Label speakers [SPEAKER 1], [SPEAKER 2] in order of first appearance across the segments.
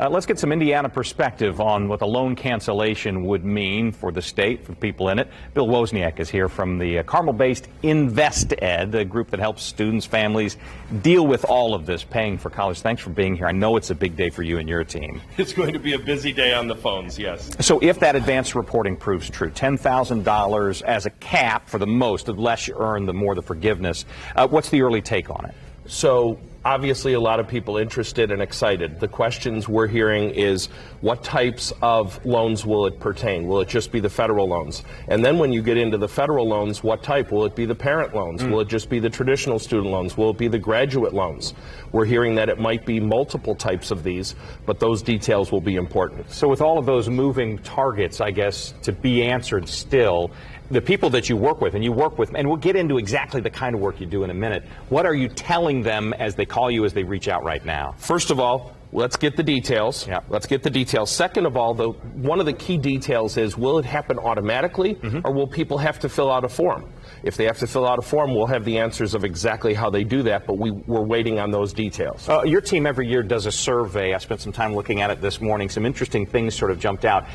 [SPEAKER 1] Let's get some Indiana perspective on what the loan cancellation would mean for the state, for the people in it. Bill Wozniak is here from the Carmel-based InvestEd, a group that helps students, families deal with all of this, paying for college. Thanks for being here. I know it's a big day for you and your team.
[SPEAKER 2] It's going to be a busy day on the phones, yes.
[SPEAKER 1] So if that advanced reporting proves true, $10,000 as a cap for the most, the less you earn, the more the forgiveness. What's the early take on it?
[SPEAKER 2] So obviously a lot of people interested and excited. The questions we're hearing is what types of loans will it pertain? Will it just be the federal loans? And then when you get into the federal loans, what type? Will it be the parent loans? Will it just be the traditional student loans? Will it be the graduate loans? We're hearing that it might be multiple types of these, but those details will be important.
[SPEAKER 1] So with all of those moving targets, I guess, to be answered still, the people that you work with, and we'll get into exactly the kind of work you do in a minute, what are you telling them as they call you, as they reach out right now?
[SPEAKER 2] First of all, let's get the details.
[SPEAKER 1] Yeah.
[SPEAKER 2] Let's get the details. Second of all, one of the key details is, will it happen automatically, or will people have to fill out a form? If they have to fill out a form, we'll have the answers of exactly how they do that, but we're waiting on those details.
[SPEAKER 1] Your team every year does a survey. I spent some time looking at it this morning. Some interesting things sort of jumped out.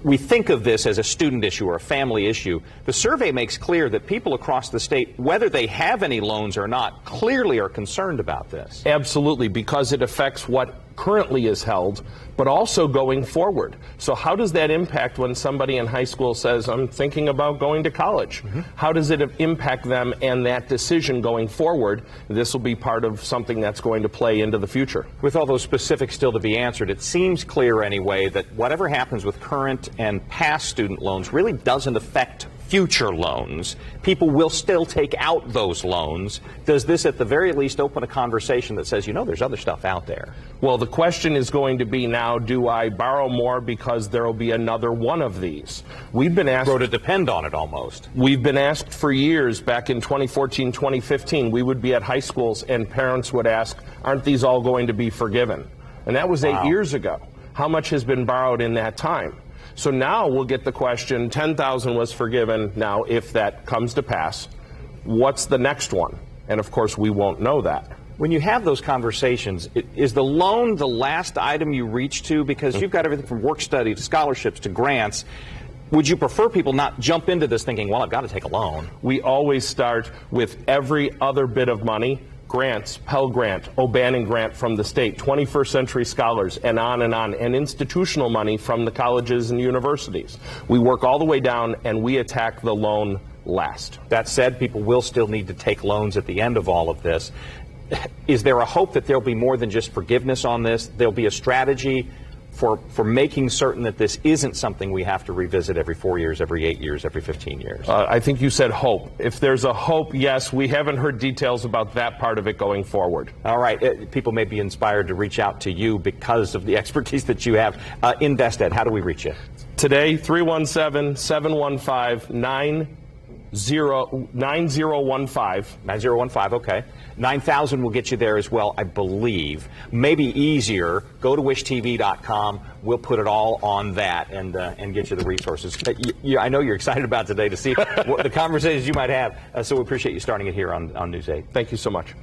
[SPEAKER 1] We think of this as a student issue or a family issue. The survey makes clear that people across the state, whether they have any loans or not, clearly are concerned about this.
[SPEAKER 2] Absolutely, because it affects what currently is held, but also going forward. So how does that impact when somebody in high school says, I'm thinking about going to college? How does it impact them and that decision going forward? This will be part of something that's going to play into the future.
[SPEAKER 1] With all those specifics still to be answered, it seems clear anyway that whatever happens with current and past student loans really doesn't affect future loans. People will still take out those loans. Does this at the very least open a conversation that says, you know, there's other stuff out there?
[SPEAKER 2] Well, the question is going to be now, do I borrow more because there will be another one of these? We've been asked...
[SPEAKER 1] Grow to depend on it almost.
[SPEAKER 2] We've been asked for years, back in 2014, 2015, we would be at high schools and parents would ask, aren't these all going to be forgiven? And that was 8 years ago. How much has been borrowed in that time? So now we'll get the question, 10,000 was forgiven. Now, if that comes to pass, what's the next one? And of course, we won't know that.
[SPEAKER 1] When you have those conversations, is the loan the last item you reach to? Because you've got everything from work study to scholarships to grants. Would you prefer people not jump into this thinking, well, I've got to take a loan?
[SPEAKER 2] We always start with every other bit of money. Grants, Pell Grant, O'Bannon Grant from the state, 21st Century Scholars, and institutional money from the colleges and universities. We work all the way down, and we attack the loan last.
[SPEAKER 1] That said, people will still need to take loans at the end of all of this. Is there a hope that there'll be more than just forgiveness on this? There'll be a strategy for making certain that this isn't something we have to revisit every 4 years, every 8 years, every 15 years?
[SPEAKER 2] I think you said hope. If there's a hope, yes. We haven't heard details about that part of it going forward.
[SPEAKER 1] All right. People may be inspired to reach out to you because of the expertise that you have. InvestEd, how do we reach you?
[SPEAKER 2] Today, 317-715-9015.
[SPEAKER 1] 9015, okay. 9,000 will get you there as well, I believe. Maybe easier, go to wishtv.com. We'll put it all on that and get you the resources. I know you're excited about today to see what the conversations you might have, so we appreciate you starting it here on News 8.
[SPEAKER 2] Thank you so much.